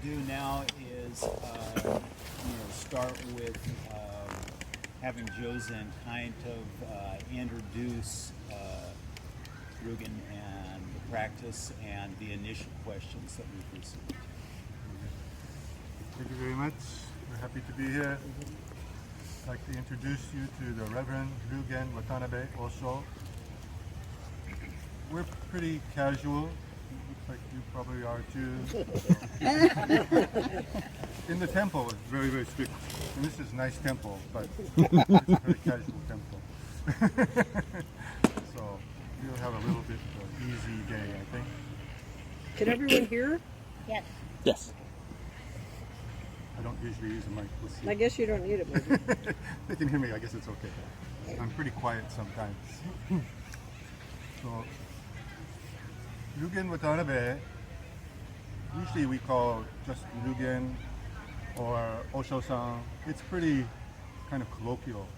do now is start with having Josen kind of introduce Ryugen and the practice and the initial questions that we've received. Thank you very much. We're happy to be here. I'd like to introduce you to the Reverend Ryugen Watanabe Osho. We're pretty casual. Looks like you probably are too. In the temple, it's very, very strict. And this is a nice temple, but it's a very casual temple. So you'll have a little bit of an easy day, I think. Can everyone hear? Yes. Yes. I don't usually use a mic. We'll see. I guess you don't need it, maybe. They can hear me. I guess it's okay. I'm pretty quiet sometimes. So, Ryugen Watanabe, usually we call just Ryugen or Osho-san. It's pretty kind of colloquial.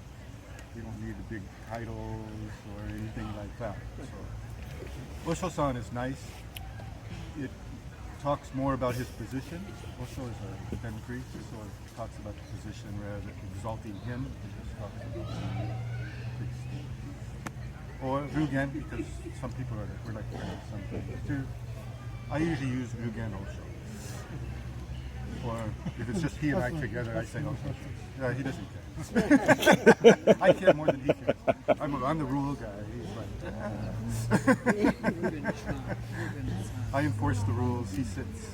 You don't need the big titles or anything like that. So, Osho-san is nice. It talks more about his position. Osho is a Zen priest, so it talks about the position rather than exalting him. It just talks about the priest. Or Ryugen, because some people we're like some things too. I usually use Ryugen Osho. Or if it's just he and I together, I say Osho. Yeah, he doesn't care. I care more than he cares. I'm the rule guy. He's like, I enforce the rules, he sits.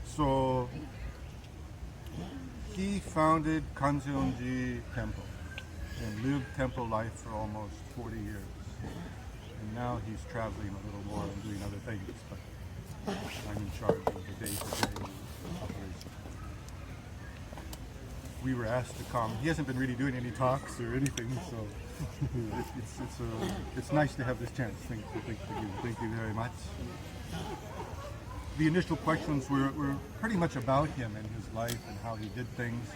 So he founded Kanzeonji Temple and lived temple life for almost 40 years. And now he's traveling a little more and doing other things, but I'm in charge of the day-to-day operation. We were asked to come. He hasn't been really doing any talks or anything, so it's nice to have this chance. Thank you very much. The initial questions were pretty much about him and his life and how he did things,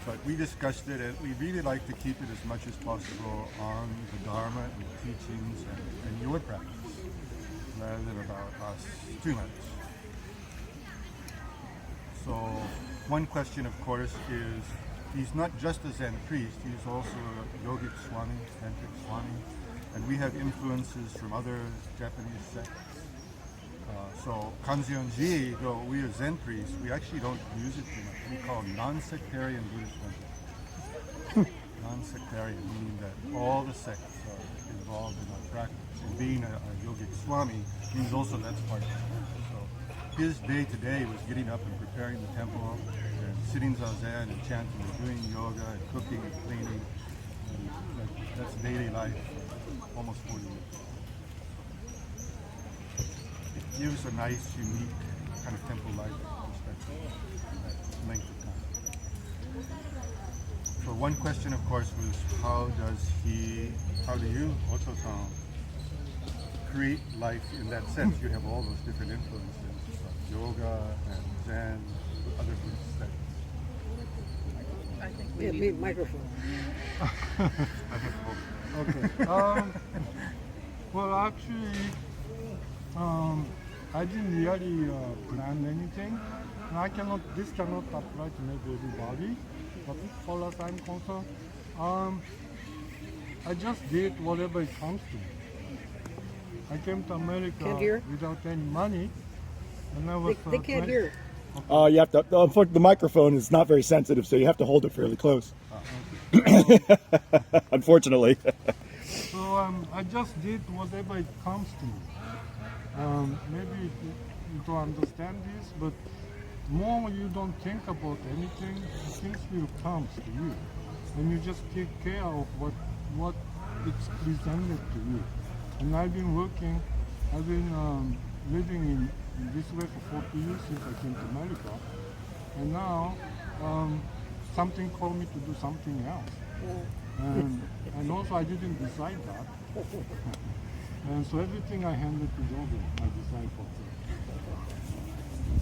but we discussed it, and we really like to keep it as much as possible on the Dharma and the teachings and your practice, rather than about us too much. So one question, of course, is he's not just a Zen priest, he's also a yogic swami, tantric swami, and we have influences from other Japanese sects. So Kanzeonji, though we are Zen priests, we actually don't use it too much. We call it non-sectarian Buddhist temple. Non-sectarian, meaning that all the sects are involved in our practice. And being a yogic swami means also that's part of it. So his day-to-day was getting up and preparing the temple, and sitting zazen and chanting and doing yoga and cooking and cleaning. And that's daily life for almost 40 years. It gives a nice, unique kind of temple life perspective in that length of time. So one question, of course, was how do you, Osho-san, create life in that sense? You have all those different influences, like yoga and Zen, other Buddhist sects. I think Yeah, we me, need microphone. Okay. Well, actually, I didn't really plan anything. And this cannot apply to maybe everybody, but as far as I'm concerned, I just did whatever it comes to me. I came to America Can't hear? without any money, and I was. They can't hear. You have to. The microphone is not very sensitive, so you have to hold it fairly close. Unfortunately. So I just did whatever it comes to me. Maybe you don't understand this, but more you don't think about anything, things will come to you, and you just take care of what it's presented to you. And I've been living in this way for 40 years since I came to America, and now something called me to do something else. And also I didn't decide that. And so everything I handed to Ryugen, my disciple.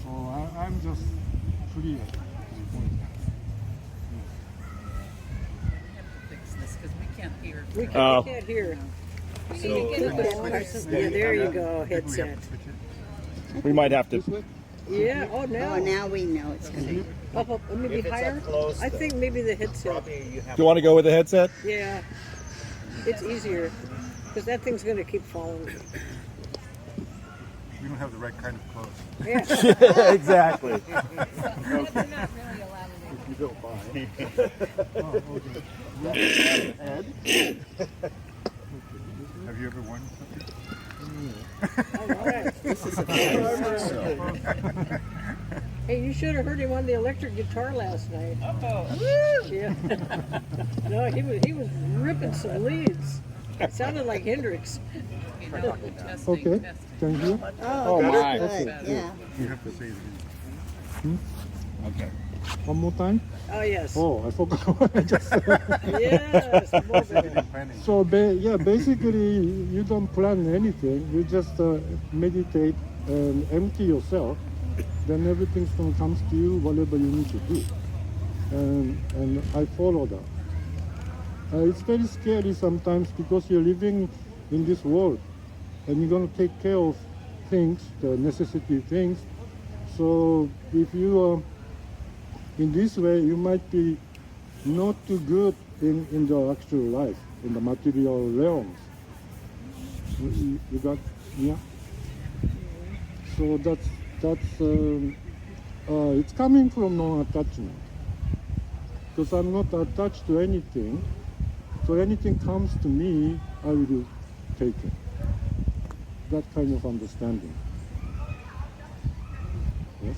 So I'm just free at this point. have to fix this because we can't hear. We can't hear. So- Yeah, there you go, headset. We might have to. This way? Yeah. Oh, Oh, now. now we know it's going to be. Up, maybe If it's higher. up close, I think maybe the headset. probably you have Do you want to go with the headset? Yeah. It's easier because that thing's going to keep falling. We don't have the right kind of clothes. Yeah. Exactly. They're not really allowed to. You don't mind. Have you ever won something? All right. Hey, you should have heard him on the electric guitar last night. Oh, Yeah. No, he was ripping some leads. It sounded like Hendrix. You know, testing, Okay, testing. can you? Oh, my. that's good. Yeah. You have to say it. okay. One more time? Oh yes. Oh, I forgot what I just said. Yes. More better. Planning. So basically, you don't plan anything. You just meditate and empty yourself. Then everything comes to you, whatever you need to do. And I follow that. It's very scary sometimes because you're living in this world, and you're gonna take care of things, the necessity things. So if you are in this way, you might be not too good in the actual life, in the material realms. You got, yeah. So that's it's coming from non-attachment. Because I'm not attached to anything, so anything comes to me, I will take it. That kind of understanding. Yes.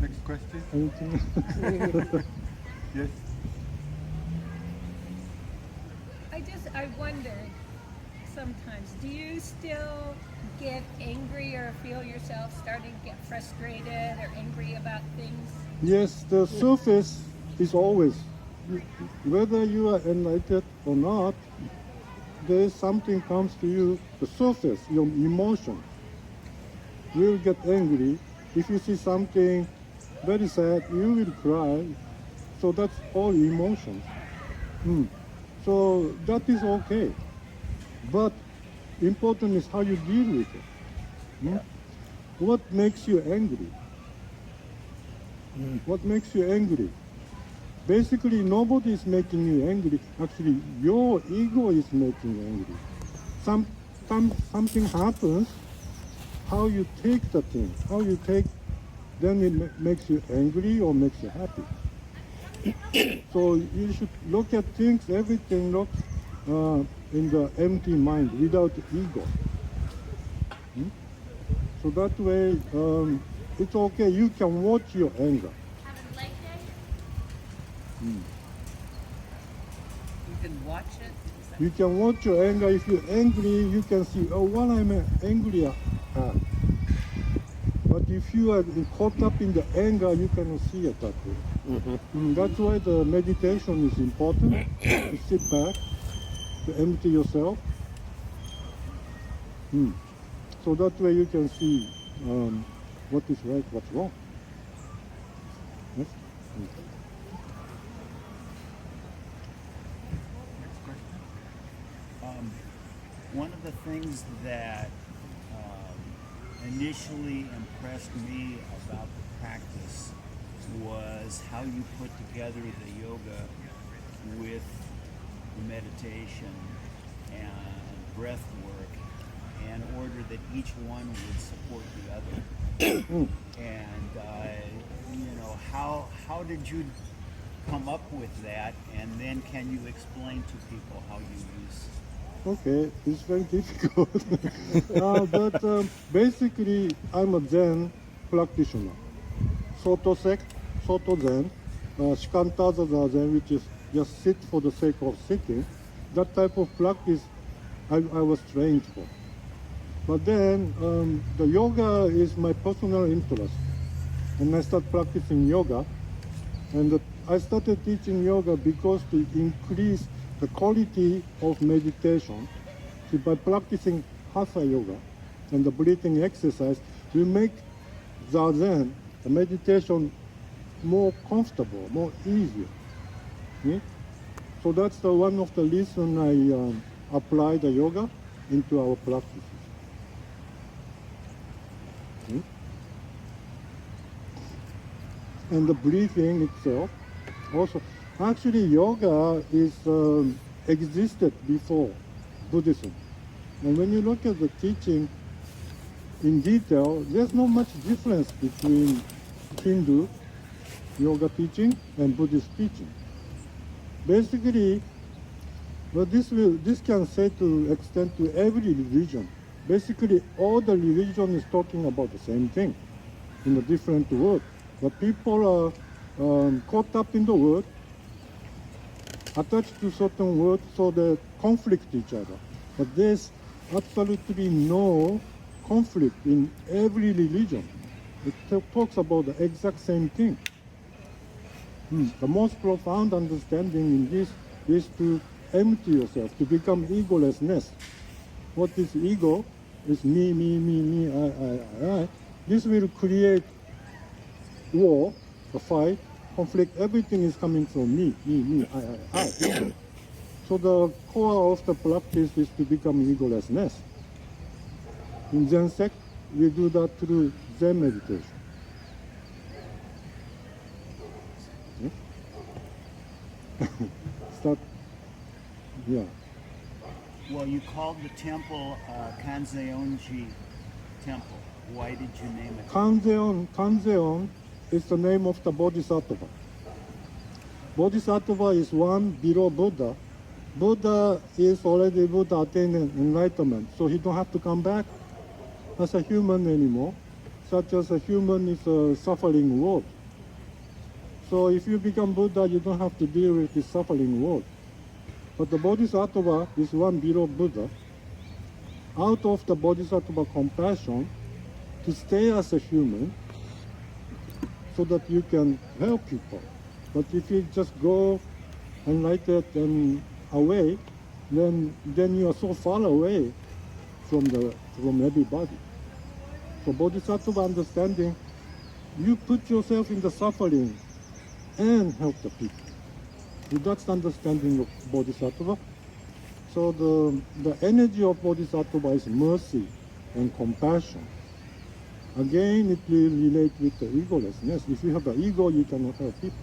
Next question. Anything? Yes. I wondered sometimes, do you still get angry or feel yourself starting to get frustrated or angry about things? Yes, the surface is always, whether you are enlightened or not, there is something comes to you, the surface, your emotion. You will get angry. If you see something very sad, you will cry. So that's all emotions. So that is okay. But important is how you deal with it. What makes you angry? What makes you angry? Basically, nobody is making you angry. Actually, your ego is making you angry. Something happens, how you take the thing, then it makes you angry or makes you happy. So you should look at things, everything looks in the empty mind, without ego. So that way, it's okay. You can watch your anger. You can watch it. Is that- You can watch your anger. If you're angry, you can see, oh, what I'm angry at. But if you are caught up in the anger, you cannot see it that way. That's why the meditation is important. To sit back, to empty yourself. So that way you can see what is right, what's wrong. Yes? Next question. One of the things that initially impressed me about the practice was how you put together the yoga with meditation and breath work in order that each one would support the other. And how did you come up with that? And then can you explain to people how you use? Okay, it's very difficult. But basically, I'm a Zen practitioner. Soto sect, Soto Zen, Shikantaza Zen, which is just sit for the sake of sitting. That type of practice I was trained for. But then the yoga is my personal interest. And I started practicing yoga. And I started teaching yoga because to increase the quality of meditation. So by practicing Hatha yoga and the breathing exercise, we make Zazen, the meditation, more comfortable, more easier. Yeah? So that's one of the reasons I apply the yoga into our practices. And the breathing itself also. Actually, yoga is existed before Buddhism. And when you look at the teaching in detail, there's not much difference between Hindu yoga teaching and Buddhist teaching. Basically, well, this can say to extend to every religion. Basically, all the religion is talking about the same thing in a different word. But people are caught up in the word, attached to certain words, so they conflict each other. But there's absolutely no conflict in every religion. It talks about the exact same thing. The most profound understanding in this is to empty yourself, to become egolessness. What is ego? Is me, I. This will create war, a fight, conflict. Everything is coming from me, I. Ego. So the core of the practice is to become egolessness. In Zen sect, we do that through Zen meditation. Start, yeah. Well, you called the temple Kanzeonji Temple. Why did you name it? Kanzeon is the name of the Bodhisattva. Bodhisattva is one below Buddha. Buddha is already Buddha attained enlightenment, so he don't have to come back as a human anymore, such as a human is a suffering world. So if you become Buddha, you don't have to deal with this suffering world. But the Bodhisattva is one below Buddha. Out of the Bodhisattva compassion, to stay as a human, so that you can help people. But if you just go enlightened and away, then you are so far away from everybody. So Bodhisattva understanding, you put yourself in the suffering and help the people. That's the understanding of Bodhisattva. So the energy of Bodhisattva is mercy and compassion. Again, it will relate with the egolessness. If you have an ego, you cannot help people.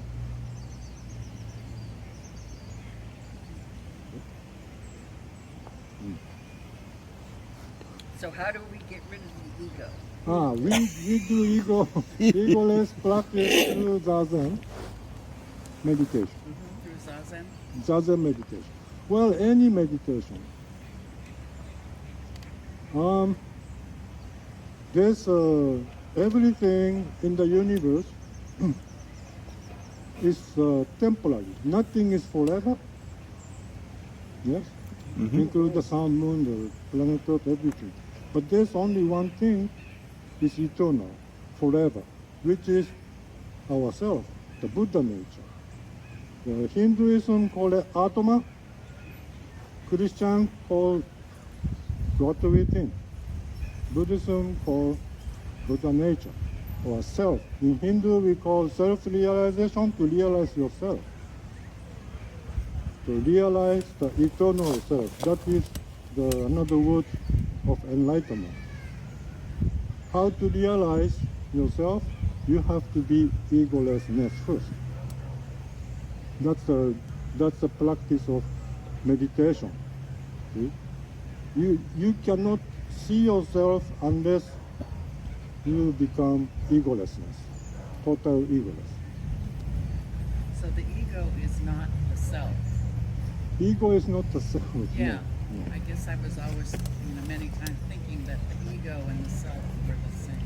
So how do we get rid of the ego? We do egoless practice through Zazen meditation. Through Zazen? Zazen meditation. Well, any meditation. There's everything in the universe is temporary. Nothing is forever. Yes, include the sun, moon, the planet Earth, everything. But there's only one thing is eternal, forever, which is ourself, the Buddha nature. The Hinduism call it Atma. Christian call God within. Buddhism call Buddha nature or self. In Hindu we call self-realization, to realize yourself. To realize the eternal self. That is another word of enlightenment. How to realize yourself? You have to be egolessness first. That's the practice of meditation. See? You cannot see yourself unless you become egolessness, total egoless. So the ego is not the self. Ego is not the self. Yeah. No. I guess I was always, many times thinking that the ego and the self were the same.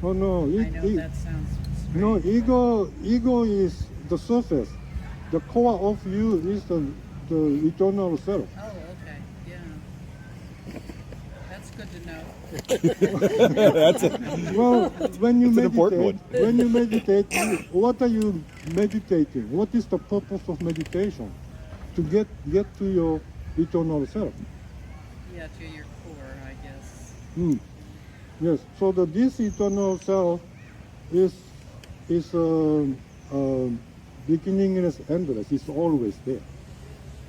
Oh no. I know that sounds strange. No, ego is the surface. The core of you is the eternal self. Oh, okay. Yeah. That's good to know. Well, when you It's an important meditate, what are you meditating? What is the purpose of meditation? To get to your eternal self. Yeah, to your core, I guess. Yes. So this eternal self is beginningless, endless. It's always there.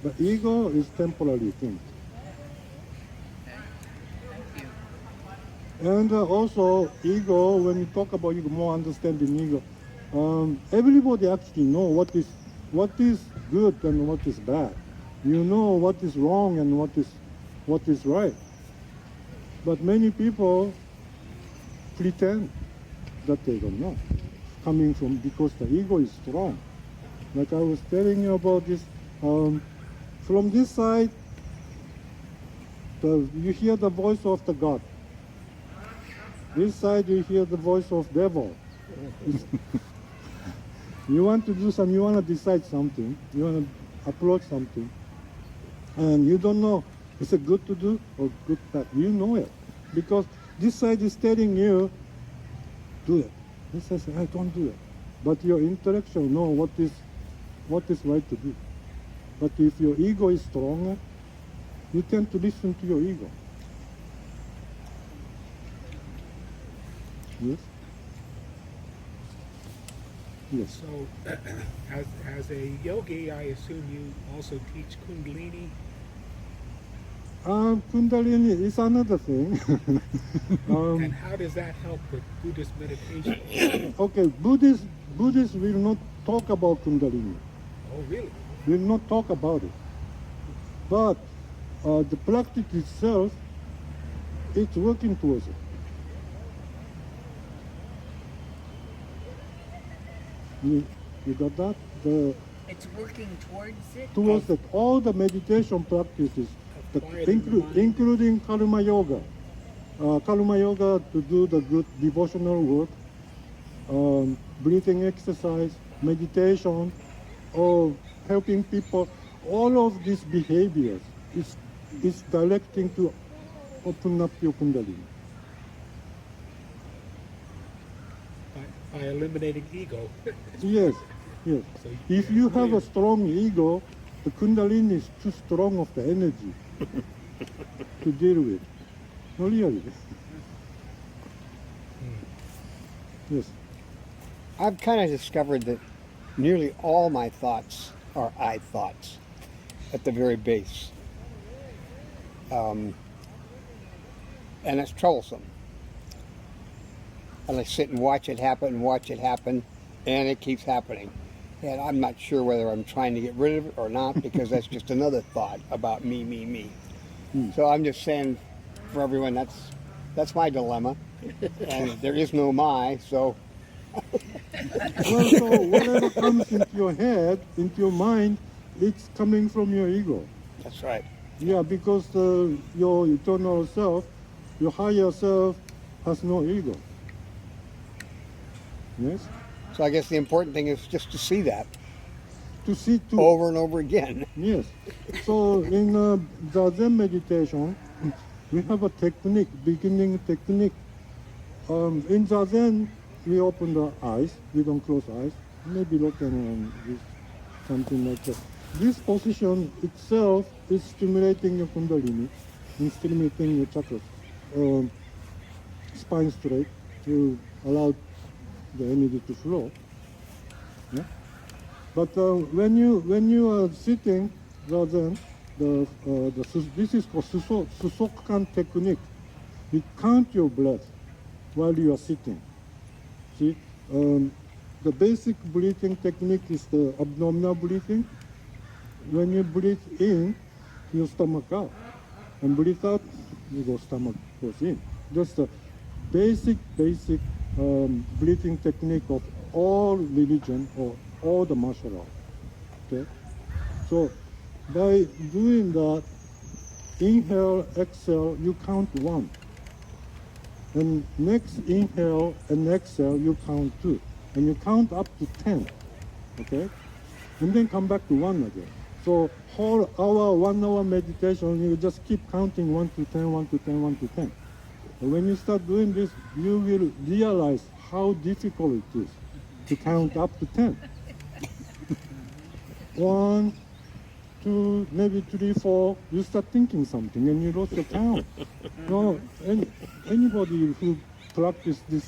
The ego is temporary thing. Okay. Thank you. And also ego, when you talk about ego, more understanding ego, everybody actually know what is good and what is bad. You know what is wrong and what is right. But many people pretend that they don't know, coming from because the ego is strong. Like I was telling you about this, from this side, you hear the voice of the God. This side you hear the voice of devil. You want to do something, you want to decide something, you want to approach something, and you don't know, is it good to do or good bad? You know it. Because this side is telling you, do it. This side says, I don't do it. But your intellectual know what is right to do. But if your ego is stronger, you tend to listen to your ego. Yes? Yes. So, as a yogi, I assume you also teach Kundalini. Kundalini is another thing. And how does that help with Buddhist meditation? Okay, Buddhists will not talk about Kundalini. Oh, really? Will not talk about it. But the practice itself, it's working towards it. You got that? It's working towards it. Towards it. All the meditation practices, including karma yoga. Karma yoga to do the good devotional work, breathing exercise, meditation, or helping people. All of these behaviors is directing to open up your Kundalini. By eliminating ego. Yes, yes. So If you have a strong ego, the Kundalini is too strong of the energy to deal with. No, really. Yes. I've kind of discovered that nearly all my thoughts are I thoughts at the very base. And it's troublesome. And I sit and watch it happen, and it keeps happening. And I'm not sure whether I'm trying to get rid of it or not, because that's just another thought about me. So I'm just saying for everyone, that's my dilemma. And there is no my, so. Well, so whatever comes into your head, into your mind, it's coming from your ego. That's right. Yeah, because your eternal self, your higher self, has no ego. Yes? So I guess the important thing is just to see that To see to over and over again. Yes. So in Zazen meditation, we have a technique, beginning technique. In Zazen, we open the eyes. We don't close eyes. Maybe look and this, something like that. This position itself is stimulating your Kundalini and stimulating your chakras. Spine straight to allow the energy to flow. Yeah? But when you are sitting, Zazen, this is called Susokkan technique. You count your breath while you are sitting. See, the basic breathing technique is the abdominal breathing. When you breathe in, your stomach out, and breathe out, your stomach goes in. That's the basic breathing technique of all religion or all the martial arts. Okay, so by doing that, inhale, exhale, you count 1. And next inhale and exhale, you count 2. And you count up to 10, okay? And then come back to 1 again. So whole hour, 1 hour meditation, you just keep counting 1 to 10, 1 to 10, 1 to 10. And when you start doing this, you will realize how difficult it is to count up to 10. 1, 2, maybe 3, 4, you start thinking something and you lost your count. No, anybody who practice this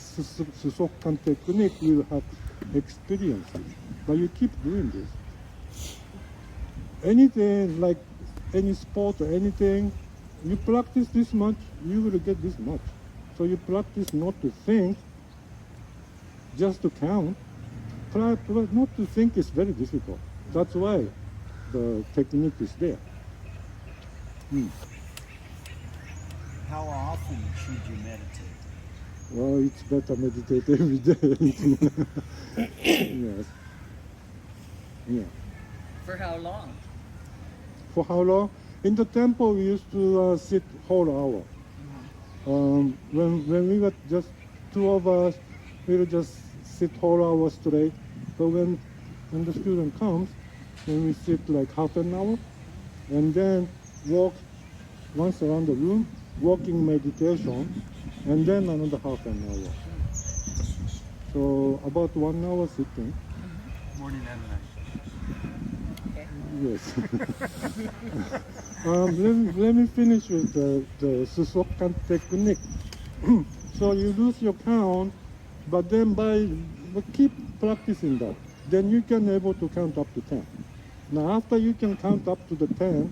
Susokkan technique will have experiences. But you keep doing this. Anything like any sport or anything, you practice this much, you will get this much. So you practice not to think, just to count. Not to think is very difficult. That's why the technique is there. How often should you meditate? Well, it's better meditate every day. Yes. Yeah. For how long? For how long? In the temple, we used to sit whole hour. When we were just two of us, we would just sit whole hour straight. But when the student comes, then we sit like half an hour, and then walk once around the room, walking meditation, and then another half an hour. So about 1 hour sitting. Morning and night. Yes. Let me finish with the Susokan technique. So you lose your count, but then but keep practicing that. Then you can able to count up to 10. Now after you can count up to the 10,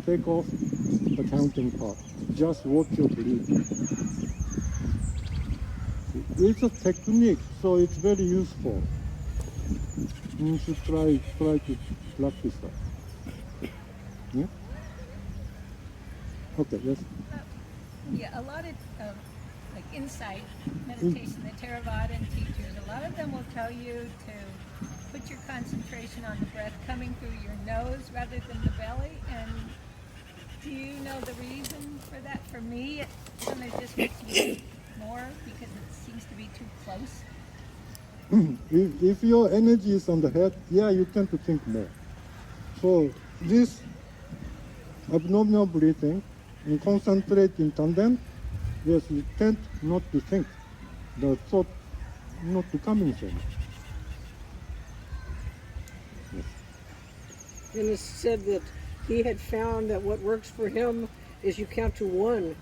take off the counting part. Just watch your breathing. It's a technique, so it's very useful. You should try to practice that. Yeah? Okay, yes. Yeah, a lot of like insight meditation, the Theravadan teachers, a lot of them will tell you to put your concentration on the breath coming through your nose rather than the belly. And do you know the reason for that? For me, it sometimes just makes me think more because it seems to be too close. If your energy is on the head, yeah, you tend to think more. So this abdominal breathing and concentrate in tandem, yes, you tend not to think. The thought not to come in so much. Yes. And it said that he had found that what works for him is you count to 1,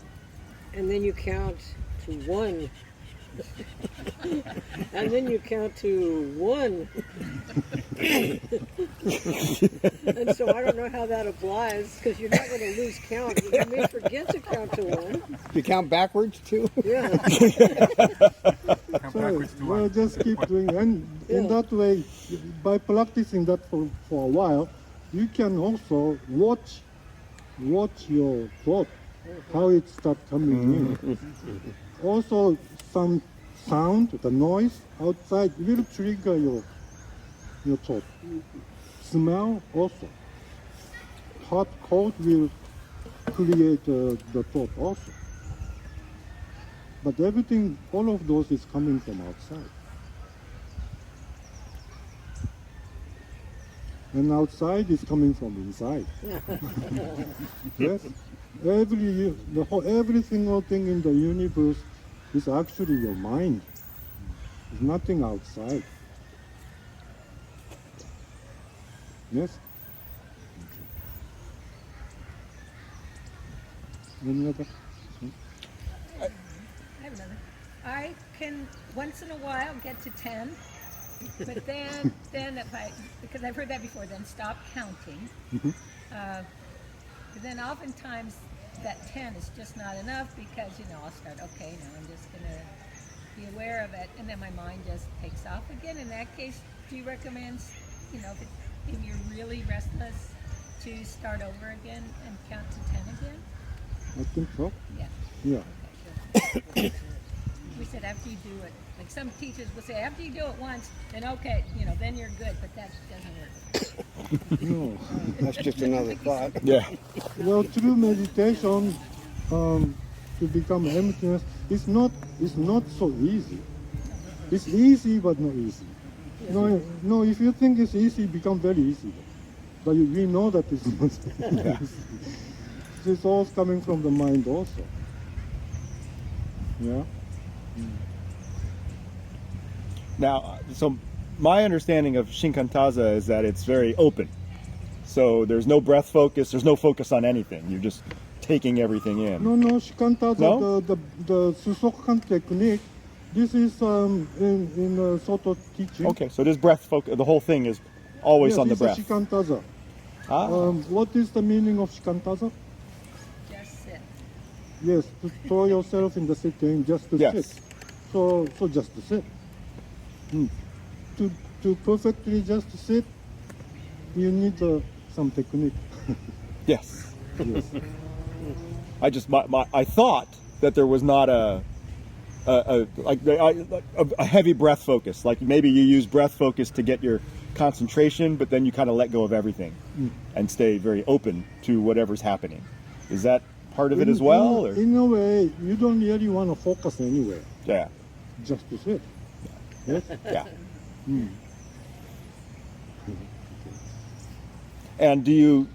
and then you count to 1. And then you count to 1. And so I don't know how that applies, because you're not going to lose count. You may forget to count to 1. You count backwards too? Yeah. Count So, backwards to well, one. just keep doing it. And in Yeah. that way, by practicing that for a while, you can also watch your thought, how it starts coming in. Also, some sound, the noise outside will trigger your thought. Smell also. Hot, cold will create the thought also. But everything, all of those is coming from outside. And outside is coming from inside. Yes? Every single thing in the universe is actually your mind. There's nothing outside. Yes? Any other? I have another. I can once in a while get to 10, but then if because I've heard that before, then stop counting. But then oftentimes that 10 is just not enough because, I'll start, okay, now I'm just going to be aware of it, and then my mind just takes off again. In that case, do you recommend, if you're really restless, to start over again and count to 10 again? I think so. Yeah. Yeah. Okay, good. We said after you do it, like some teachers will say, after you do it once, then okay, then you're good, but that doesn't work. No. That's just another thought. Yeah. Well, through meditation, to become emptiness, it's not so easy. It's easy, but not easy. No, if you think it's easy, it becomes very easy. But we know that it's not easy. It's all coming from the mind also. Yeah. Now, so my understanding of Shinkantaza is that it's very open. So there's no breath focus, there's no focus on anything. You're just taking everything in. No, Shikantaza, No? the Susokan technique, this is in the Soto teaching. Okay, so this breath focus, the whole thing is always Yes, on the it's a breath. Shikantaza. Ah. What is the meaning of Shikantaza? Just sit. Yes, to throw yourself in the sitting, just to Yes. sit. So just to sit. To perfectly just sit, you need some technique. Yes. Yes. I thought that there was not a heavy breath focus. Like maybe you use breath focus to get your concentration, but then you kind of let go of everything and stay very open to whatever's happening. Is that part of it as well? Or? In a way, you don't really want to focus anywhere. Yeah. Just to sit. Yes. Yeah. And do you,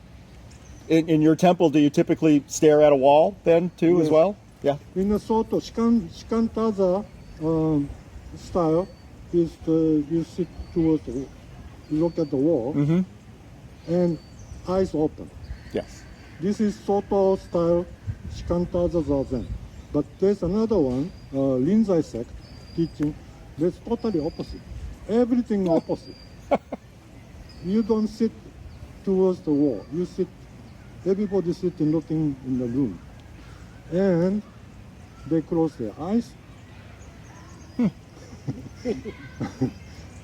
in your temple, do you typically stare at a wall then too as Yes. well? Yeah. In a sort of shikantaza style, is you sit towards look at the wall and eyes open. Yes. This is Soto style shikantaza zazen. But there's another one, Rinzai sect teaching, that's totally opposite. Everything opposite. You don't sit towards the wall. You sit, everybody sitting looking in the room. And they close their eyes.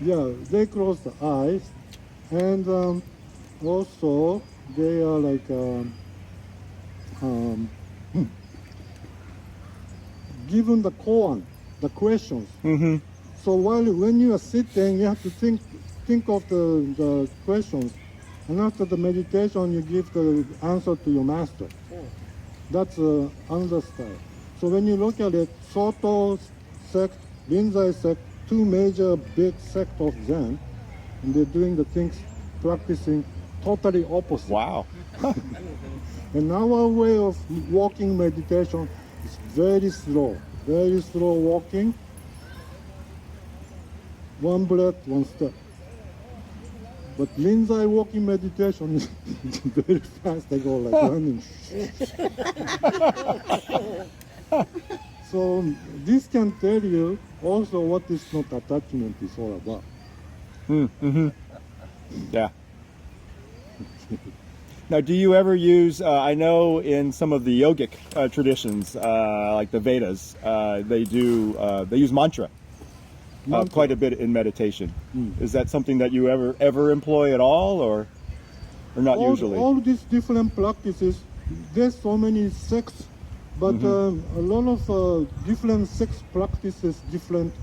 Yeah, they close the eyes. And also they are like given the koan, the questions. So when you are sitting, you have to think of the questions, and after the meditation, you give the answer to your master. That's another style. So when you look at it, Soto sect, Rinzai sect, two major big sects of Zen, and they're doing the things, practicing totally opposite. Wow. And our way of walking meditation is very slow walking. One breath, one step. But Rinzai walking meditation is very fast. They go like running. So this can tell you also what is not attachment is all about. Yeah. Now, do you ever use? I know in some of the yogic traditions, like the Vedas, they use mantra. Quite a bit in meditation. Is that something that you ever employ at all, or not usually? All these different practices, there's so many sects, but a lot of different sects practices different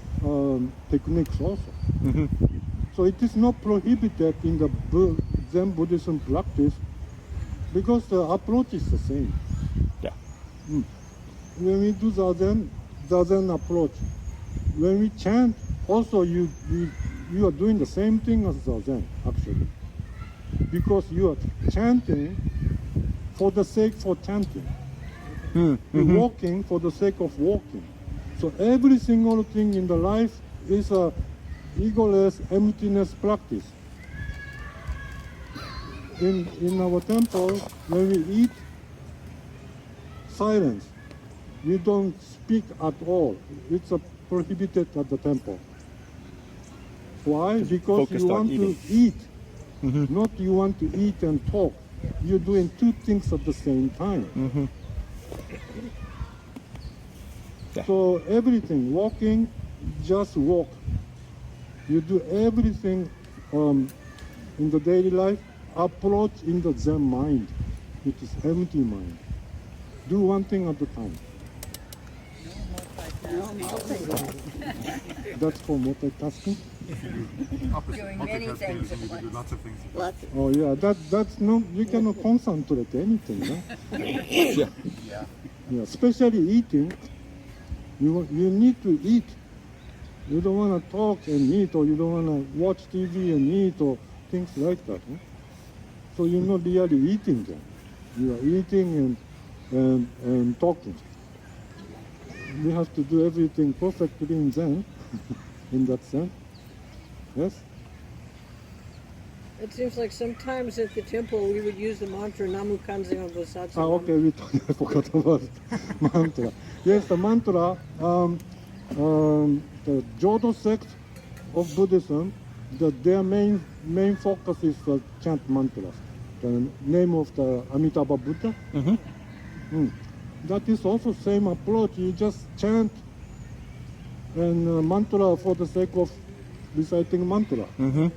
techniques also. So it is not prohibited in the Zen Buddhism practice because the approach is the same. Yeah. When we do Zazen approach, when we chant, also you are doing the same thing as Zazen actually, because you are chanting for the sake for chanting. You're walking for the sake of walking. So every single thing in the life is a egoless emptiness practice. In our temple, when we eat, silence. We don't speak at all. It's prohibited at the temple. Why? Because Focused you on want eating. to eat, not you want to eat and talk. You're doing two things at the same time. Yeah. So everything, walking, just walk. You do everything in the daily life, approach in the Zen mind, which is empty mind. Do one thing at a time. That's for multitasking. Doing many things at once. Lots of things. Oh yeah, that's no. You cannot concentrate anything. Huh? Yeah, especially eating. You need to eat. You don't want to talk and eat, or you don't want to watch TV and eat, or things like that. Huh? So you're not really eating then. You are eating and talking. We have to do everything perfectly in Zen, in that sense. Yes? It seems like sometimes at the temple we would use the mantra Namu Kanzen Bosatsu. Okay, I forgot about mantra. Yes, the mantra, the Jodo sect of Buddhism, their main focus is to chant mantras. The name of the Amitabha Buddha. that is also same approach. You just chant and mantra for the sake of reciting mantra. Mm-hmm.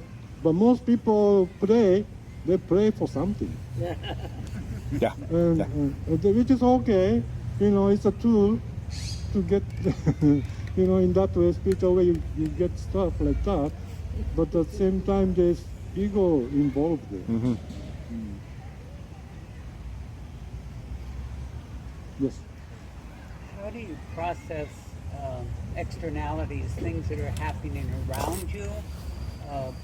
But most people pray, they pray for something. Yeah. And, Yeah. which is okay. It's a tool to get, in that way, spiritual way, you get stuff like that. But at the same time, there's ego involved there. Mm-hmm. Yes. How do you process externalities, things that are happening around you,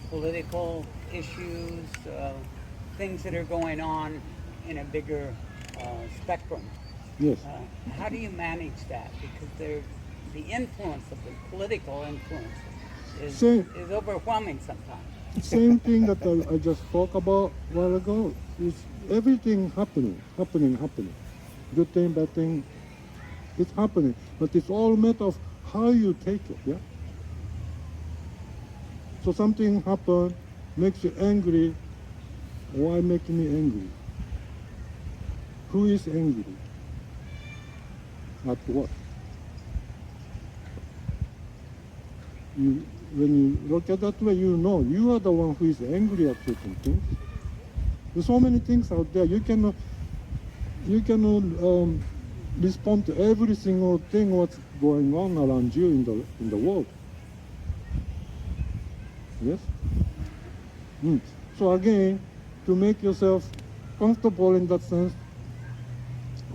political issues, things that are going on in a bigger spectrum? Yes. How do you manage that? Because the influence of the political influence is overwhelming sometimes. Same thing that I just talked about a while ago. Is everything happening. Good thing, bad thing, it's happening. But it's all a matter of how you take it, yeah? So something happened, makes you angry. Why make me angry? Who is angry? At what? When you look at that way, you are the one who is angry at certain things. There's so many things out there. You cannot respond to every single thing what's going on around you in the world. Yes? So again, to make yourself comfortable in that sense,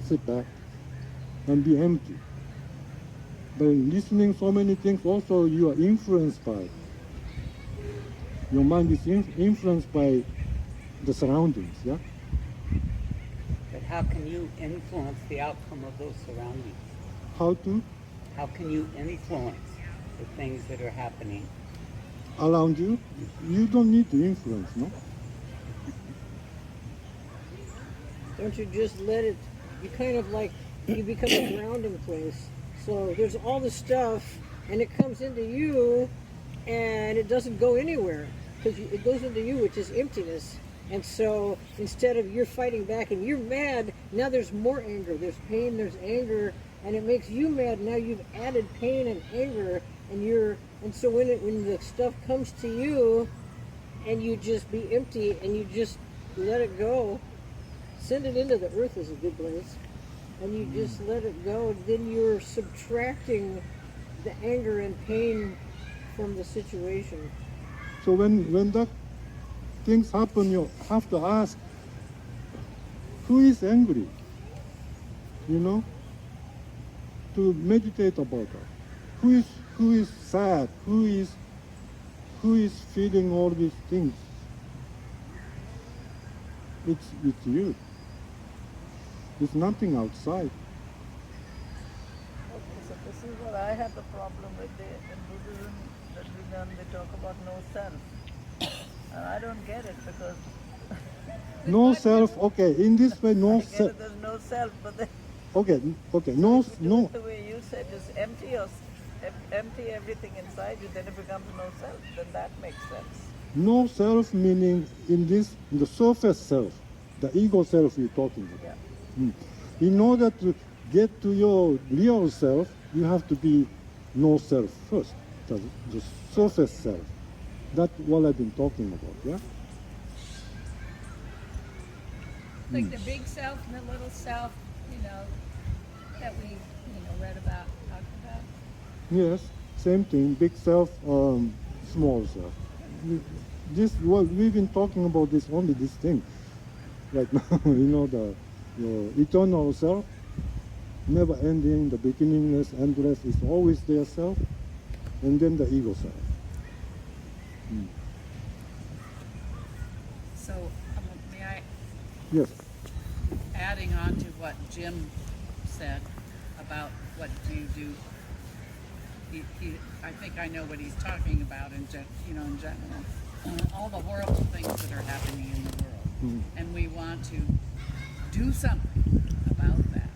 sit back and be empty. By listening so many things, also you are influenced by. Your mind is influenced by the surroundings, yeah? But how can you influence the outcome of those surroundings? How to? How can you influence the things that are happening? Around you? You don't need to influence, no? Don't you just let it, you kind of like, you become a grounding place. So there's all the stuff, and it comes into you, and it doesn't go anywhere, because it goes into you, which is emptiness. And so instead of you're fighting back and you're mad, now there's more anger, there's pain, there's anger, and it makes you mad. Now you've added pain and anger, and so when the stuff comes to you, and you just be empty and you just let it go, send it into the earth is a good place, and you just let it go, then you're subtracting the anger and pain from the situation. So when that things happen, you have to ask, who is angry? To meditate about that. Who is sad? Who is feeling all these things? It's you. It's nothing outside. Okay, so this is what I had the problem with in Buddhism, that they talk about no self. And I don't get it because No self, okay, in this way, no I get self. it, there's no self, but then Okay, no. the way you said is empty everything inside you, then it becomes no self. Then that makes sense. No self meaning in the surface self, the ego self you're talking about. Yeah. In order to get to your real self, you have to be no self first, the surface self. That's what I've been talking about, yeah? Like the big self and the little self, that we, read about, talked about. Yes, same thing, big self, small self. We've been talking about only this thing right now, your eternal self, never ending, the beginningless, endless is always their self, and then the ego self. So, may I, Yes. adding on to what Jim said about what do you do, I think I know what he's talking about in general. All the horrible things that are happening in the world. And we want to do something about that.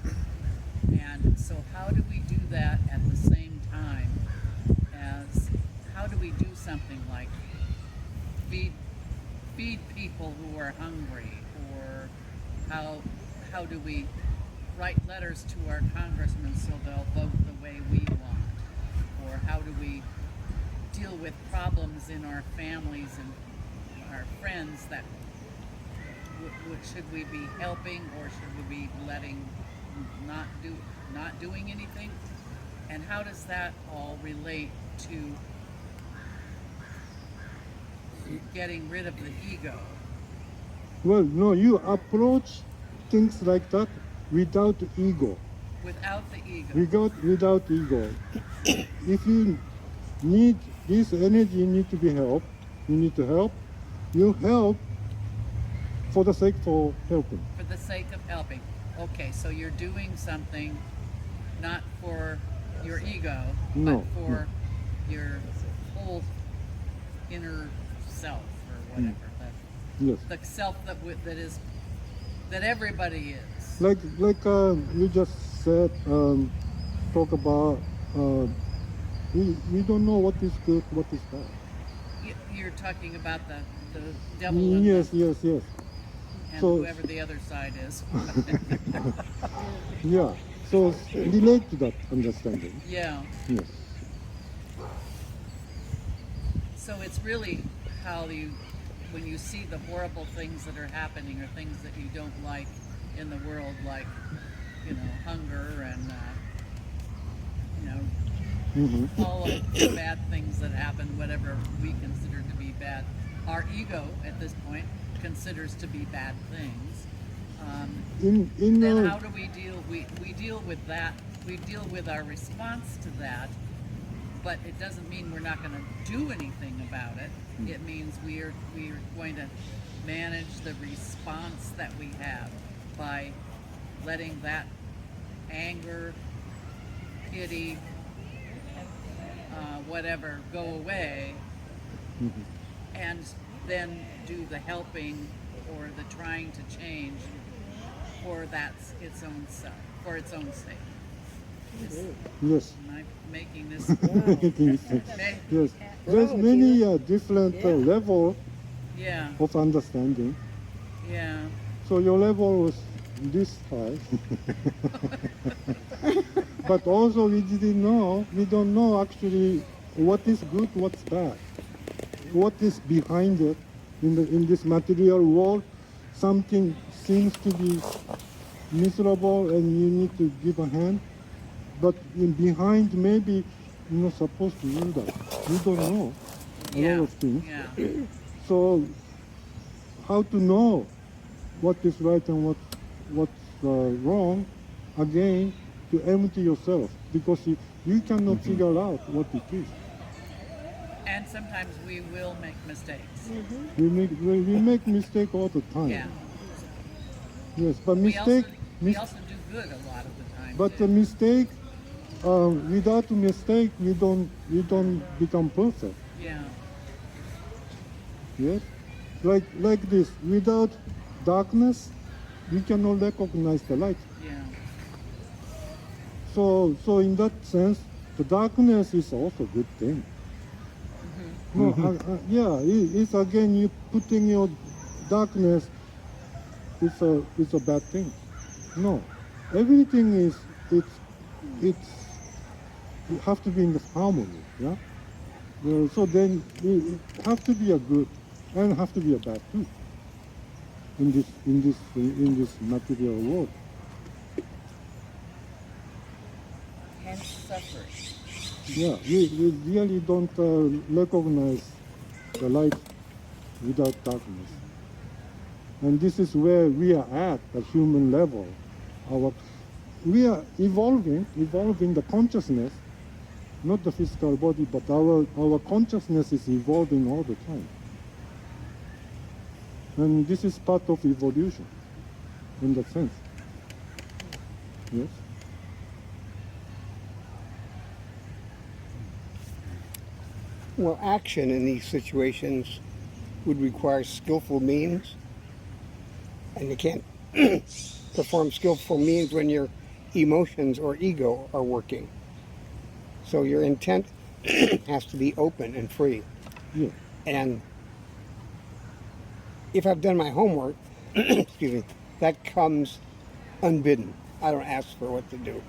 And so how do we do that at the same time as, how do we do something like feed people who are hungry, or how do we write letters to our congressmen so they'll vote the way we want? Or how do we deal with problems in our families and our friends that should we be helping or should we be letting not doing anything? And how does that all relate to getting rid of the ego? Well, no, you approach things like that without ego. Without the ego. Without ego. If you need this energy, need to be helped. You need to help. You help for the sake for helping. For the sake of helping. Okay, so you're doing something not for your ego, No, but for your whole inner self or whatever. Yes. The self that everybody is. Like you just said, talk about we don't know what is good, what is bad. You're talking about the devil and, Yes. and So- whoever the other side is. Yeah. So relate to that understanding. Yeah. Yes. So it's really how when you see the horrible things that are happening or things that you don't like in the world, like, hunger and, all of the bad things that happen, whatever we consider to be bad. Our ego, at this point, considers to be bad things. Then how do we deal? We deal with that. We deal with our response to that, but it doesn't mean we're not going to do anything about it. It means we're going to manage the response that we have by letting that anger, pity, whatever go away, and then do the helping or the trying to change for its own self, for its own sake. Yes. Am I making this? Yes. There's many different level Yeah, of understanding. yeah. So your level was this high. But also we don't know actually what is good, what's bad. What is behind it in this material world. Something seems to be miserable and you need to give a hand. But behind maybe you're not supposed to do that. You don't know a lot of things. Yeah. So how to know what is right and what's wrong? Again, to empty yourself because you cannot figure out what it is. And sometimes we will make mistakes. We make mistake all the time. Yeah. Yes, but We mistake. also do good a lot of the time. But too. the mistake, without mistake, we don't become perfect. Yeah. Yes, like this. Without darkness, we cannot recognize the light. Yeah. So in that sense, the darkness is also a good thing. No, yeah, it's again you putting your darkness. It's a bad thing. No, everything is it have to be in the harmony. Yeah. So then it have to be a good and have to be a bad too. In this material world. Hence suffering. Yeah, we really don't recognize the light without darkness. And this is where we are at human level. We are evolving the consciousness, not the physical body, but our consciousness is evolving all the time. And this is part of evolution, in that sense. Yes? Well, action in these situations would require skillful means, and you can't perform skillful means when your emotions or ego are working. So your intent has to be open and free. Yeah. And if I've done my homework, excuse me, that comes unbidden. I don't ask for what to do.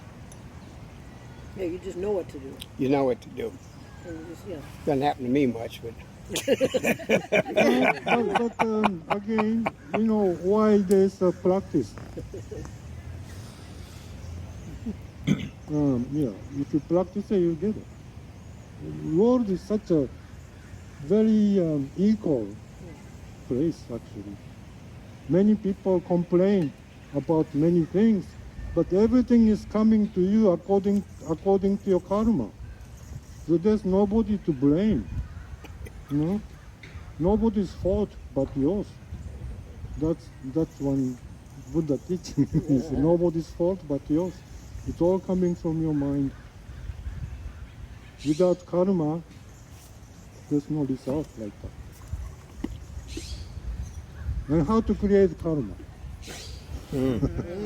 Yeah, you just know what to do. You know what to do. And you just, yeah. Doesn't happen to me much, but Again, you know why there's a practice. Yeah, if you practice it, you get it. The world is such a very equal place, actually. Many people complain about many things, but everything is coming to you according to your karma. So there's nobody to blame. You know? Nobody's fault but yours. That's one Buddha teaching. Is nobody's fault but yours. It's all coming from your mind. Without karma, there's no result like that. And how to create karma? Oh,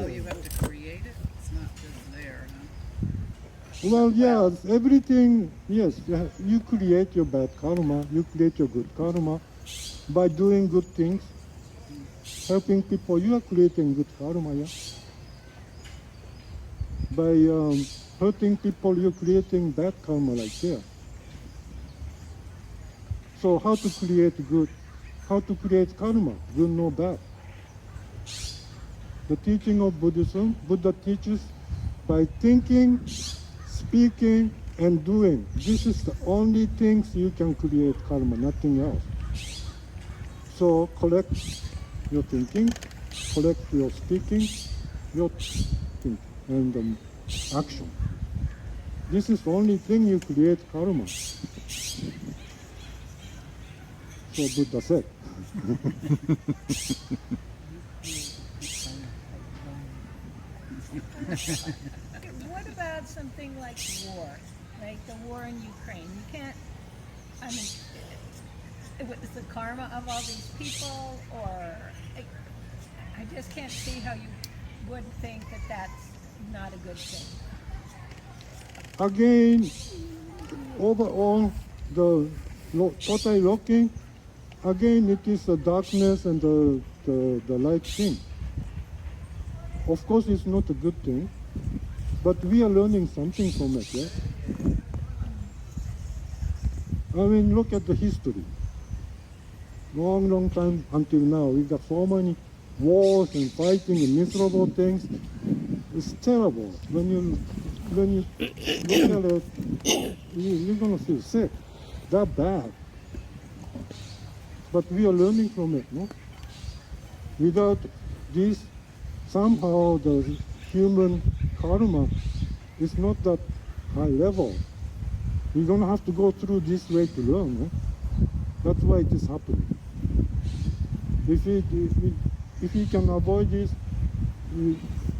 you have to create it? It's not just there, huh? Well, yes, everything, yes, you create your bad karma, you create your good karma by doing good things, helping people, you are creating good karma, yeah. By hurting people, you're creating bad karma like there. So how to create good? How to create karma, good nor bad? The teaching of Buddhism, Buddha teaches by thinking, speaking, and doing. This is the only things you can create karma, nothing else. So collect your thinking, collect your speaking, your thinking, and action. This is the only thing you create karma. So Buddha said. What about something like war? Like the war in Ukraine? You can't, I mean, is the karma of all these people, or I just can't see how you would think that that's not a good thing. Again, overall, the total looking, again, it is the darkness and the light thing. Of course, it's not a good thing, but we are learning something from it, yeah? I mean, look at the history. Long time until now, we got so many wars and fighting and miserable things. It's terrible. When you look at it, you're gonna feel sick. That bad. But we are learning from it, no? Without this, somehow the human karma is not that high level. We're gonna have to go through this way to learn, no? That's why it is happening. If we can avoid this,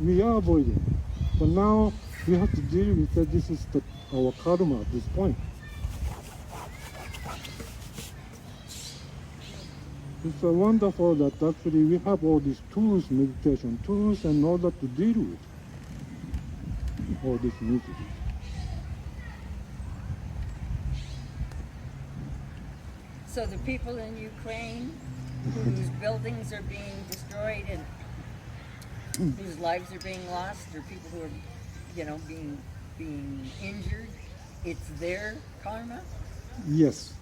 we are avoiding. But now we have to deal with that. This is our karma at this point. It's wonderful that actually we have all these tools, meditation tools, in order to deal with all these miseries. So the people in Ukraine whose buildings are being destroyed and whose lives are being lost, or people who are, being injured, it's their karma? Yes.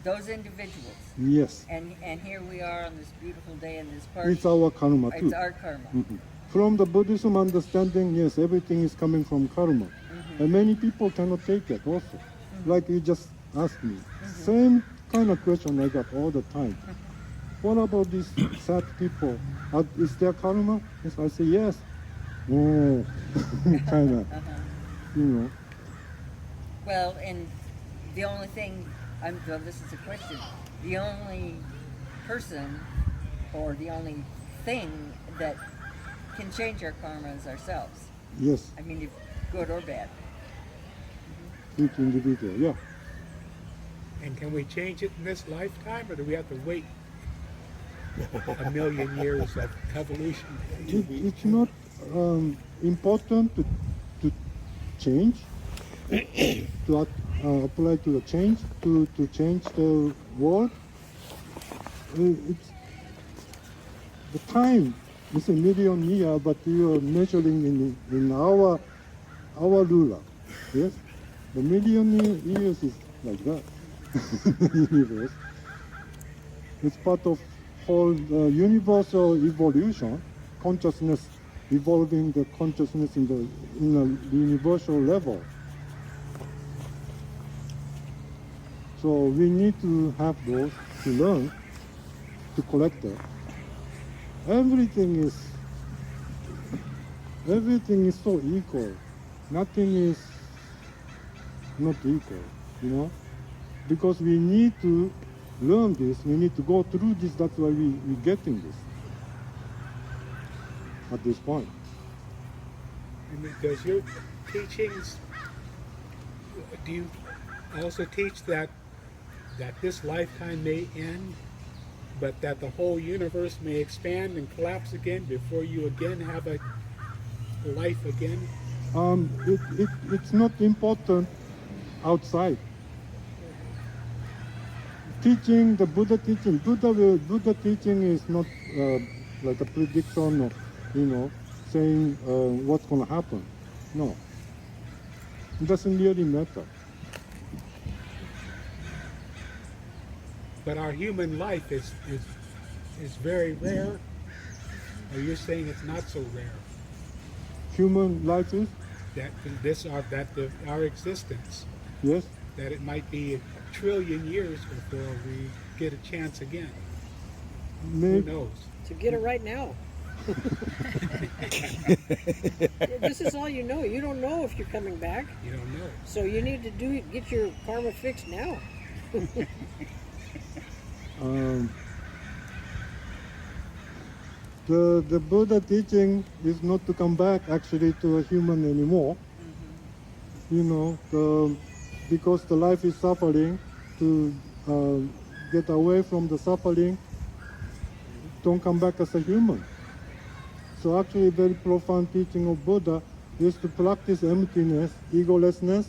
Those individuals. Yes. And here we are on this beautiful day in this park. It's our karma too. It's our karma. Mm-hmm. From the Buddhism understanding, yes, everything is coming from karma. And many people cannot take it also. Like you just asked me. Same kind of question I got all the time. What about these sad people? Is there karma? Yes, I say yes. Oh, kind of, Well, and the only thing, well, this is a question, the only person or the only thing that can change our karma is ourselves. Yes. I mean, if good or bad. Each individual, yeah. And can we change it in this lifetime, or do we have to wait a million years of evolution? It's not important to change, to apply to the change, to change the world. It's the time it's a million years, but you are measuring in our ruler. Yes, the million years is like that. Universe. It's part of whole universal evolution, consciousness evolving the consciousness in a universal level. So we need to have those to learn, to collect that. Everything is so equal. Nothing is not equal, you know? Because we need to learn this, we need to go through this, that's why we're getting this at this point. I mean, does your teachings, do you also teach that this lifetime may end, but that the whole universe may expand and collapse again before you again have a life again? It's not important outside. Teaching, the Buddha teaching, Buddha teaching is not like a prediction or, you know, saying what's going to happen. No. It doesn't really matter. But our human life is very rare. Or you're saying it's not so rare? Human life is? Our existence. Yes. That it might be a trillion years before we get a chance again. Maybe. Who knows? So get it right now. This is all you know. You don't know if you're coming back. You don't know. So you need to get your karma fixed now. The Buddha teaching is not to come back actually to a human anymore. You know, because the life is suffering, to get away from the suffering, don't come back as a human. So actually very profound teaching of Buddha is to practice emptiness, egolessness,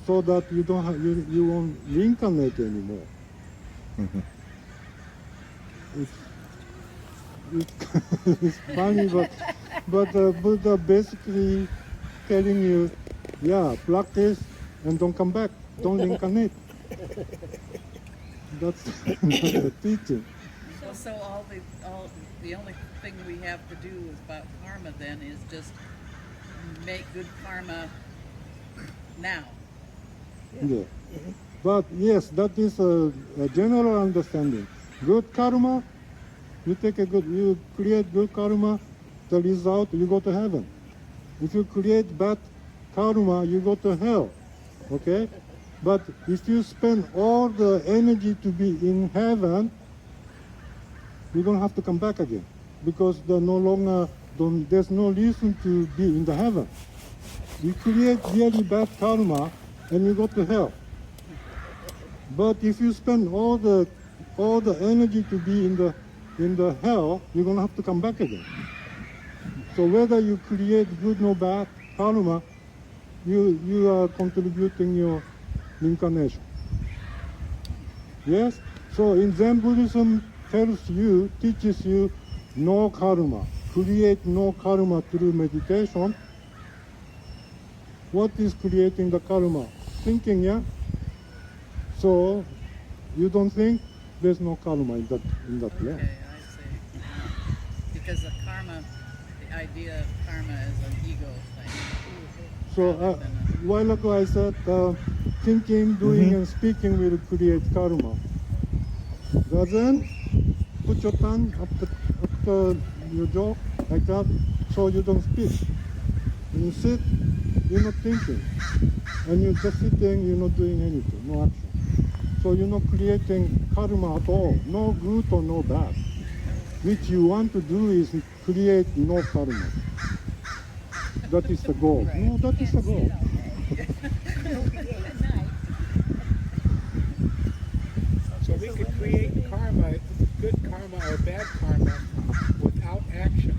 so that you won't reincarnate anymore. Mm-hmm. It's funny, but Buddha basically telling you, yeah, practice and don't come back, don't reincarnate. That's the teaching. So all the only thing we have to do about karma then is just make good karma now. Yeah. But yes, that is a general understanding. Good karma, you create good karma, the result, you go to heaven. If you create bad karma, you go to hell. Okay? But if you spend all the energy to be in heaven, you don't have to come back again, because there's no reason to be in the heaven. You create really bad karma and you go to hell. But if you spend all the energy to be in the hell, you're gonna have to come back again. So whether you create good or bad karma, you are contributing your incarnation. Yes? So in Zen Buddhism teaches you no karma. Create no karma through meditation. What is creating the karma? Thinking, yeah? So you don't think, there's no karma in that way. Okay, I see. Because the idea of karma is an ego thing. So a while ago I said thinking, doing, and speaking will create karma. Then put your tongue up your jaw like that, so you don't speak. When you sit, you're not thinking. And you're just sitting, you're not doing anything, no action. So you're not creating karma at all, no good or no bad. Which you want to do is create no karma. That is the goal. Right. No, that is the goal. So we could create karma, good karma or bad karma, without action.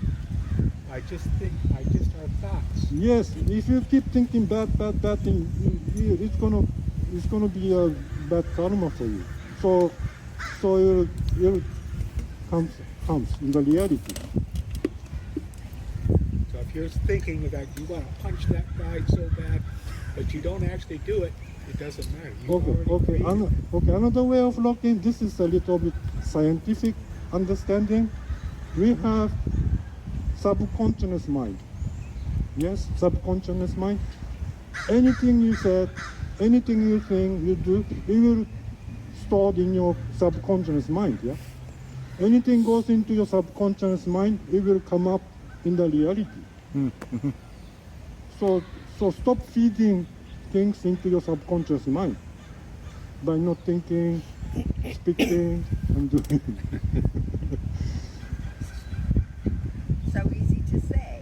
By just our thoughts. Yes, if you keep thinking bad thing, it's gonna be a bad karma for you. So it comes in the reality. you're thinking that you want to punch that guy so bad, but you don't actually do it, it doesn't matter. You already created it. Okay. Another way of looking, this is a little bit scientific understanding. We have subconscious mind. Yes, subconscious mind. Anything you said, anything you think, you do, it will stored in your subconscious mind. Yeah. Anything goes into your subconscious mind, it will come up in the reality. So stop feeding things into your subconscious mind by not thinking, speaking, and doing. So easy to say.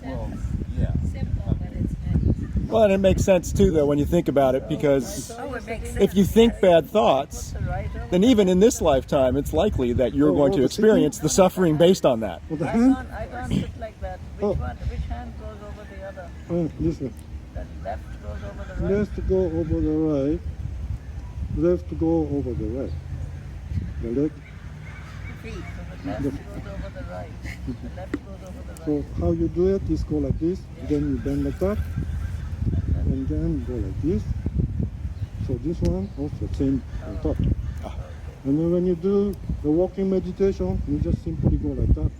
Well, yeah. Simple, but it's not easy. Well, and it makes sense too, though, when you think about it, because Oh, it makes sense. if you think bad thoughts, then even in this lifetime, it's likely that you're going to experience the suffering based on that. Well, the I hand, can't sit like that. Which hand goes over the other? this one. The left goes over the right. Left go over the right. Left go over the right. The left. Feet. The left goes over the right. The left goes over the right. So how you do it is go like this. Then you bend like that, and then go like this. So this one also same on top. And then when you do the walking meditation, you just simply go like that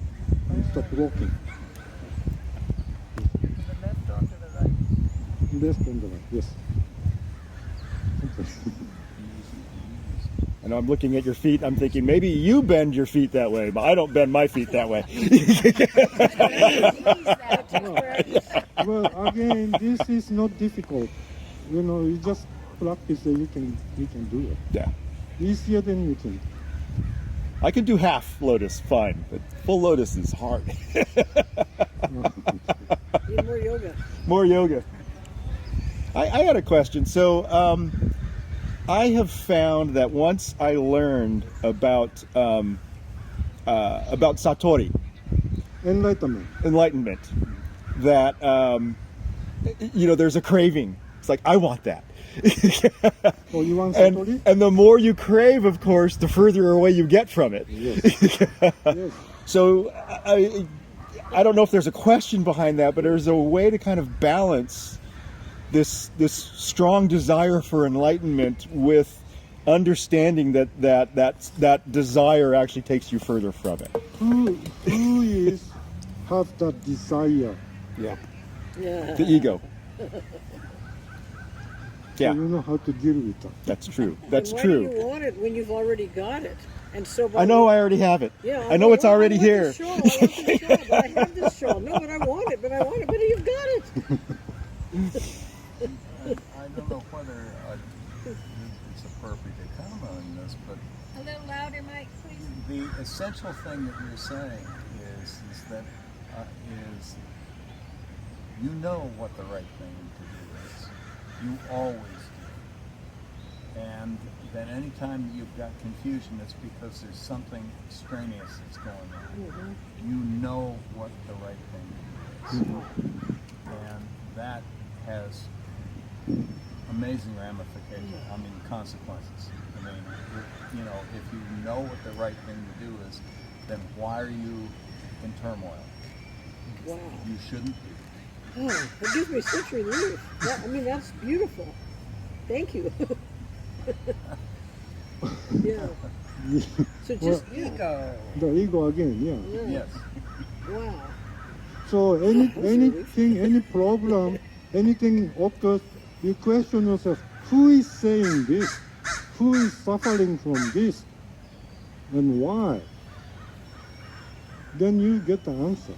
and stop walking. The left onto the right. Left on the right, yes. And I'm looking at your feet, I'm thinking, maybe you bend your feet that way, but I don't bend my feet that way. Well, again, this is not difficult. You know, you just practice it, you can do it. Yeah. Easier than you think. I can do half lotus fine, but full lotus is hard. Need more yoga. More yoga. I had a question. So I have found that once I learned about satori, Enlightenment. that there's a craving. It's like, I want that. Oh, you want satori? And the more you crave, of course, the further away you get from it. Yes. Yes. So I don't know if there's a question behind that, but there's a way to kind of balance this strong desire for enlightenment with understanding that desire actually takes you further from it. Who have that desire? Yeah. Yeah. The ego. So Yeah, you know how to deal with that. that's true. That's Why true. do you want it when you've already got it? And so I know I already have it. Yeah, I know it's already I want here. this shawl, I want this shawl, but I have this shawl. No, but I want it, but you've got it. I don't know whether it's appropriate to comment on this, but A little louder, Mike, please. the essential thing that you're saying is that is you know what the right thing to do is. You always do. And then anytime you've got confusion, it's because there's something extraneous that's going on. You know what the right thing is. And that has amazing ramifications, consequences. I mean, if you know what the right thing to do is, then why are you in turmoil? Wow. You shouldn't be. Oh, it gives me such relief. That's beautiful. Thank you. Yeah. So just Ego. The ego again, yeah. Yes. Wow. So anything, any problem, anything occurs, you question yourself, who is saying this? Who is suffering from this? And why? Then you get the answer.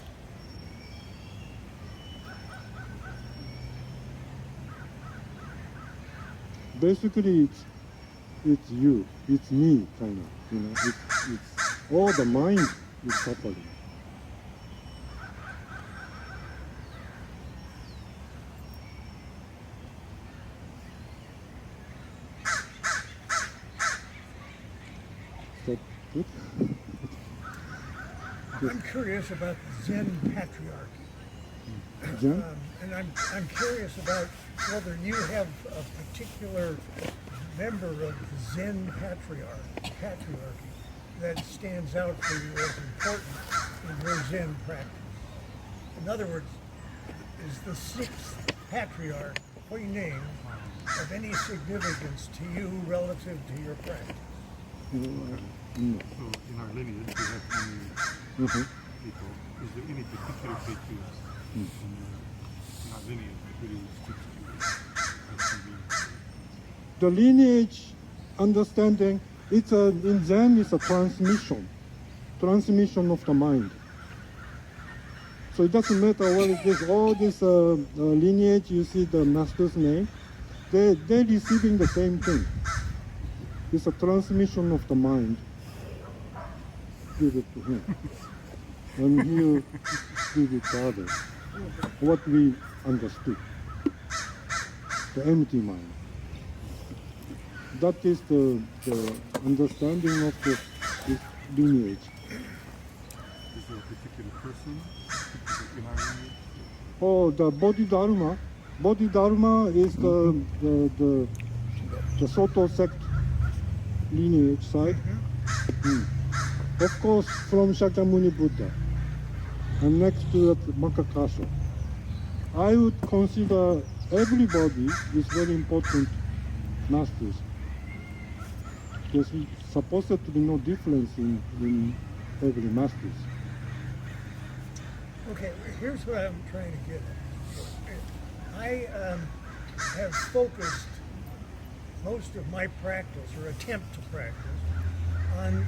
Basically, it's you, it's me, kind of. It's all the mind is suffering. Is that good? I'm curious about Zen patriarchy. Zen? And I'm curious about whether you have a particular member of the Zen patriarchy that stands out for you as important in your Zen practice. In other words, is the sixth patriarch, Huineng, of any significance to you relative to your practice? So in our lineage, we have many people. Is there any particular patriarchs in our lineage that really sticks to you? That can be The lineage understanding, it's in Zen, it's a transmission of the mind. So it doesn't matter what it is, all this lineage, you see the master's name, they're receiving the same thing. It's a transmission of the mind. Give it to him. And he'll give it to others. What we understood. The empty mind. That is the understanding of this lineage. Is there a particular person in our lineage? Oh, the Bodhidharma. Bodhidharma is the Soto sect lineage side. Of course, from Shakyamuni Buddha. And next to that, Makakasho. I would consider everybody is very important masters. There's supposed to be no difference in every masters. Okay, here's what I'm trying to get at. I have focused most of my practice, or attempt to practice, on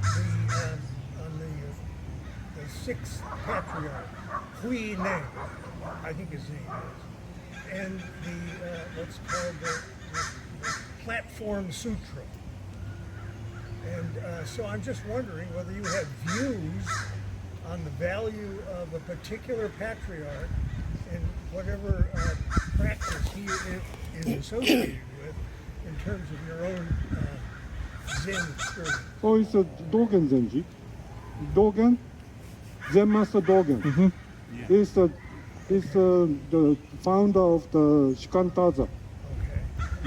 the sixth patriarch, Hui Neng, I think his name is, and the what's called the Platform Sutra. And so I'm just wondering whether you have views on the value of a particular patriarch and whatever practice he is associated with in terms of your own Zen experience. Oh, it's a Dogen Zenji. Dogen, Zen Master Dogen. He's the founder of the Shikantaza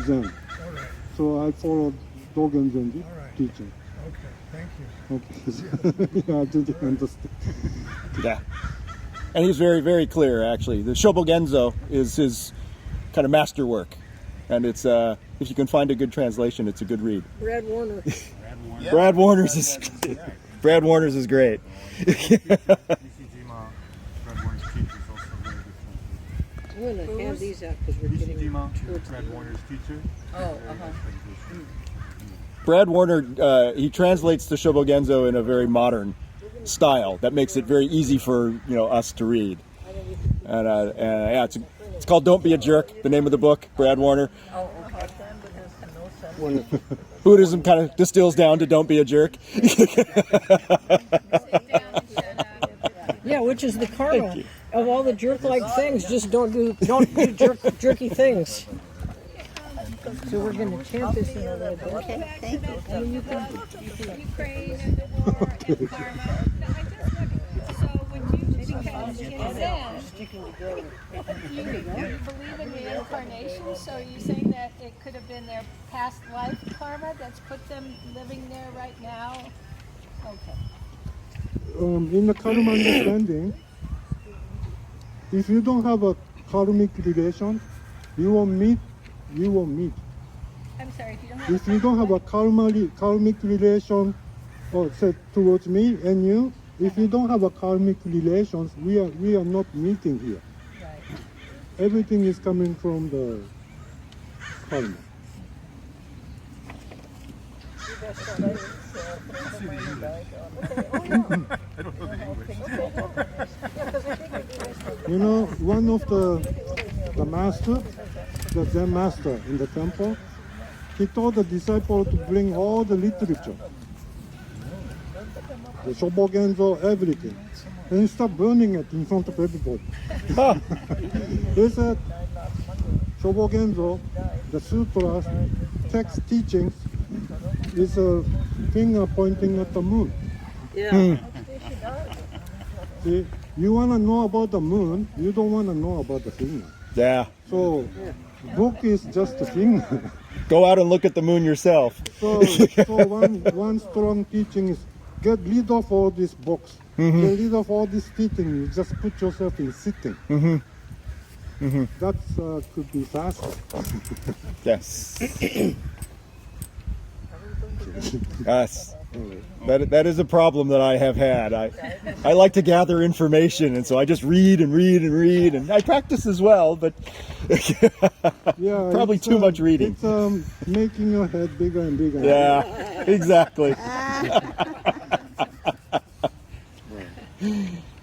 Zen. All right. So I follow Dogen Zenji All right. teaching. Okay, thank you. Okay. Yeah, I didn't understand. Yeah. And he's very, very clear, actually. The Shobogenzo is his kind of masterwork. And it's, if you can find a good translation, it's a good read. Brad Warner. Brad Warner's is Brad Warner's is great. I'm going to hand these out because we're getting towards Brad Warner's teacher. Brad Warner, he translates the Shobogenzo in a very modern style that makes it very easy for us to read. And yeah, it's called "Don't Be a Jerk." The name of the book, Brad Warner. Buddhism kind of distills down to "Don't be a jerk." Yeah, which is the karma of all the jerk-like things. Just don't do jerky things. So we're going to chant this in a little bit. Okay, thank you. And you can Ukraine and the war and karma. No, I just wonder, so when you because in Zen, you believe in reincarnation, so you're saying that it could have been their past life karma that's put them living there right now? Okay. In the karma understanding, if you don't have a karmic relation, you won't meet. I'm sorry, If you don't have a karmic relation set towards me and you, if you don't have a karmic relations, we are not meeting here. Right. Everything is coming from the karma. You know, one of the master, the Zen master in the temple, he told the disciple to bring all the literature, the Shobogenzo, everything, and start burning it in front of everybody. He said, Shobogenzo, the sutras, text teachings, is a finger pointing at the moon. Yeah. See, you want to know about the moon, you don't want to know about the finger. Yeah. So, book is just a finger. Go out and look at the moon yourself. So one strong teaching is get rid of all these books. get rid of all this sitting. You just put yourself in sitting. That could be faster. Yes. Yes. That is a problem that I have had. I like to gather information, and so I just read and read and read, and I practice as well, but Yeah, probably too much reading. It's making your head bigger and bigger. Yeah, exactly.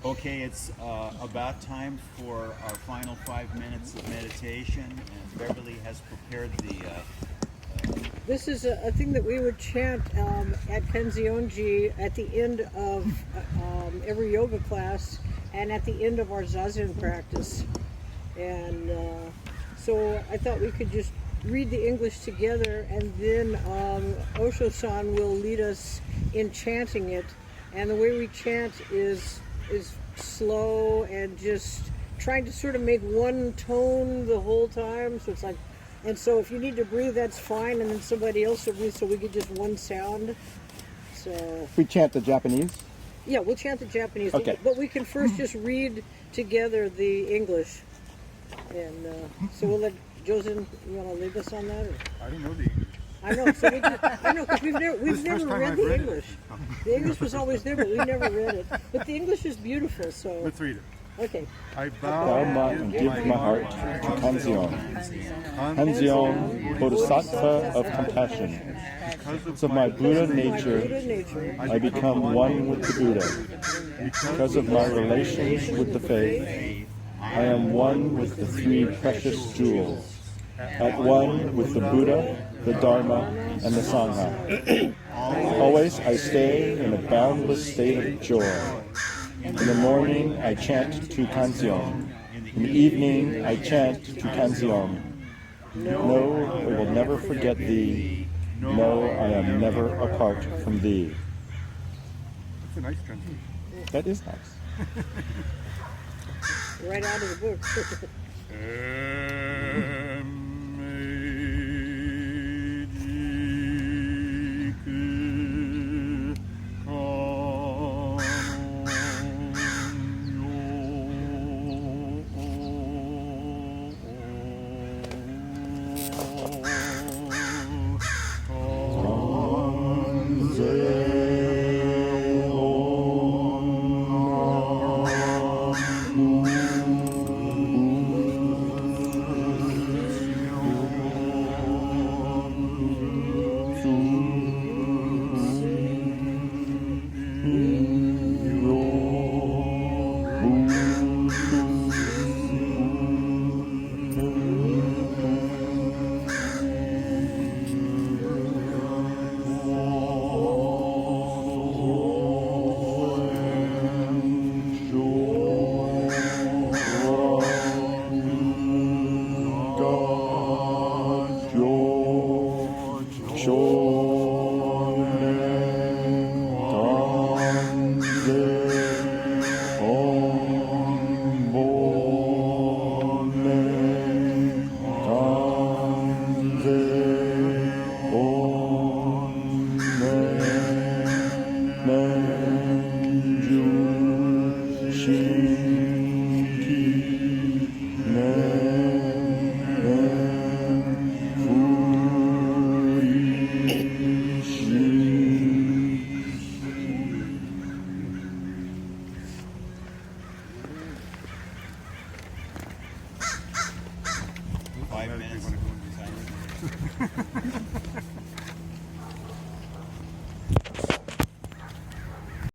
Okay, it's about time for our final 5 minutes of meditation, and Beverly has prepared the. This is a thing that we would chant at Kenzionji at the end of every yoga class and at the end of our zazen practice. And so I thought we could just read the English together, and then Osho-san will lead us in chanting it. And the way we chant is slow and just trying to sort of make one tone the whole time. So it's like, and so if you need to breathe, that's fine, and then somebody else will breathe, so we get just one sound. So We chant the Japanese. yeah, we'll chant the Japanese, Okay. but we can first just read together the English. And so we'll let Josen, you want to lead us on that? Or? I didn't know the English. I know, so I know, because we've This never first time read I've the read it. English. The English was always there, but we never read it. But the English is beautiful, so Let's read it. okay. I Bow bow and give my heart to Kanzeon. Kanzeon, Bodhisattva of compassion. Because of my Buddha nature, I become one with the Buddha. Because of my relations with the faith, I am one with the three precious jewels. At one with the Buddha, the Dharma, and the Sangha. Always I stay in a boundless state of joy. In the morning I chant to Kanzeon. In the evening I chant to Kanzeon. No, I will never forget thee. No, I am never apart from thee. That's a nice translation. That is nice. Right out of the book.